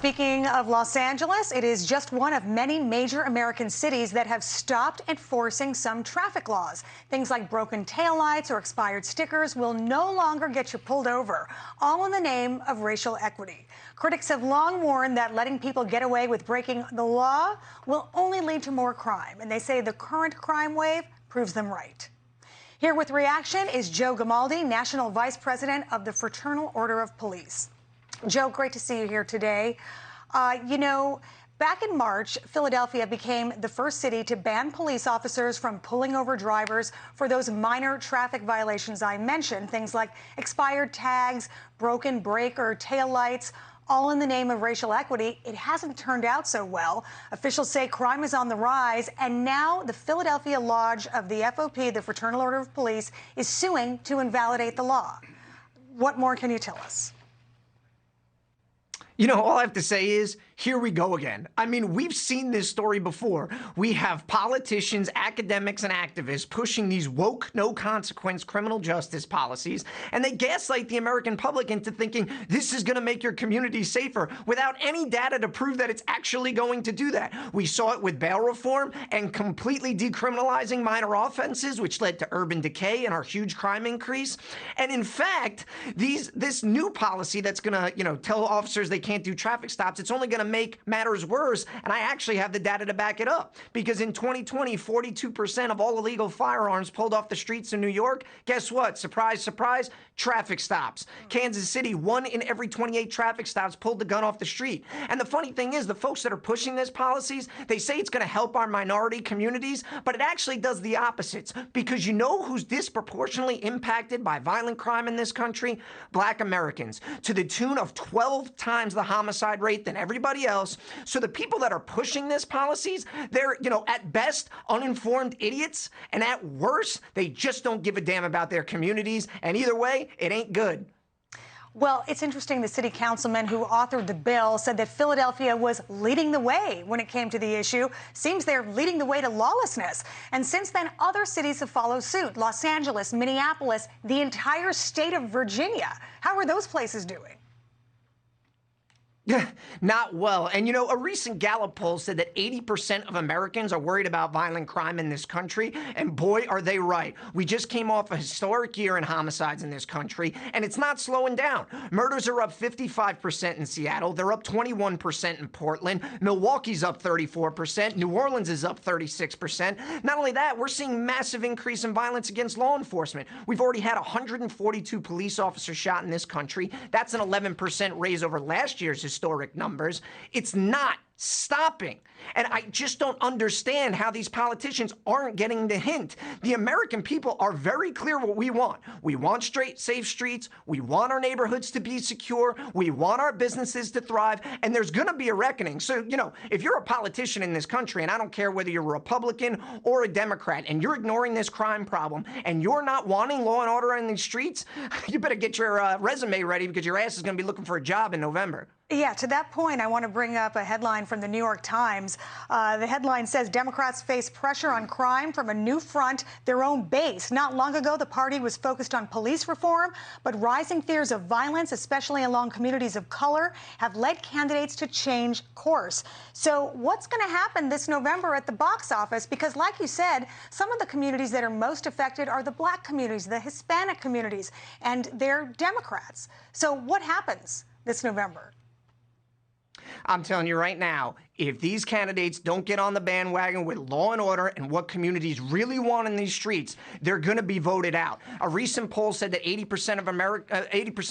Speaking of Los Angeles, it is just one of many major American cities that have stopped enforcing some traffic laws. Things like broken taillights or expired stickers will no longer get you pulled over, all in the name of racial equity. Critics have long warned that letting people get away with breaking the law will only lead to more crime, and they say the current crime wave proves them right. Here with reaction is Joe Gamaldi, National Vice President of the Fraternal Order of Police. Joe, great to see you here today. Back in March, Philadelphia became the first city to ban police officers from pulling over drivers for those minor traffic violations I mentioned, things like expired tags, broken brake or tail lights, all in the name of racial equity. It hasn't turned out so well. Officials say crime is on the rise, and now the Philadelphia Lodge of the FOP, the Fraternal Order of Police, is suing to invalidate the law. What more can you tell us? You know, all I have to say is, here we go again. I mean, we've seen this story before. We have politicians, academics, and activists pushing these woke, no-consequence criminal justice policies, and they gaslight the American public into thinking this is going to make your community safer without any data to prove that it's actually going to do that. We saw it with bail reform and completely decriminalizing minor offenses, which led to urban decay and our huge crime increase. And in fact, this new policy that's going to, tell officers they can't do traffic stops, it's only going to make matters worse, and I actually have the data to back it up. Because in 2020, 42% of all illegal firearms pulled off the streets in New York, guess what? Surprise, surprise, traffic stops. Kansas City, 1 in every 28 traffic stops pulled the gun off the street. And the funny thing is, the folks that are pushing these policies, they say it's going to help our minority communities, but it actually does the opposites. Because you know who's disproportionately impacted by violent crime in this country? Black Americans, to the tune of 12 times the homicide rate than everybody else. So the people that are pushing these policies, they're, at best, uninformed idiots, and at worst, they just don't give a damn about their communities, and either way, it ain't good. Well, it's interesting the city councilman who authored the bill said that Philadelphia was leading the way when it came to the issue. Seems they're leading the way to lawlessness. And since then, other cities have followed suit. Los Angeles, Minneapolis, the entire state of Virginia. How are those places doing? Not well. And a recent Gallup poll said that 80% of Americans are worried about violent crime in this country. And boy, are they right. We just came off a historic year in homicides in this country, and it's not slowing down. Murders are up 55% in Seattle. They're up 21% in Portland. Milwaukee's up 34%. New Orleans is up 36%. Not only that, we're seeing massive increase in violence against law enforcement. We've already had 142 police officers shot in this country. That's an 11% raise over last year's historic numbers. It's not stopping. And I just don't understand how these politicians aren't getting the hint. The American people are very clear what we want. We want straight, safe streets. We want our neighborhoods to be secure. We want our businesses to thrive. And there's going to be a reckoning. So, if you're a politician in this country, and I don't care whether you're a Republican or a Democrat, and you're ignoring this crime problem, and you're not wanting law and order in these streets, you better get your resume ready, because your ass is going to be looking for a job in November. Yeah, to that point, I want to bring up a headline from the New York Times. The headline says Democrats face pressure on crime from a new front, their own base. Not long ago, the party was focused on police reform, but rising fears of violence, especially along communities of color, have led candidates to change course. So what's going to happen this November at the box office? Because like you said, some of the communities that are most affected are the Black communities, the Hispanic communities, and they're Democrats. So what happens this November? I'm telling you right now, if these candidates don't get on the bandwagon with law and order and what communities really want in these streets, they're going to be voted out. A recent poll said that 80%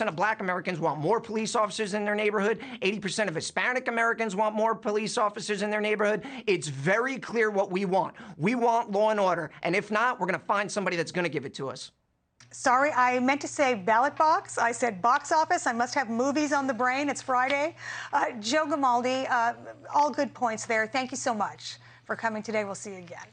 of Black Americans want more police officers in their neighborhood. 80% of Hispanic Americans want more police officers in their neighborhood. It's very clear what we want. We want law and order. And if not, we're going to find somebody that's going to give it to us. Sorry, I meant to say ballot box. I said box office. I must have movies on the brain. It's Friday. Joe Gamaldi, all good points there. Thank you so much for coming today. We'll see you again.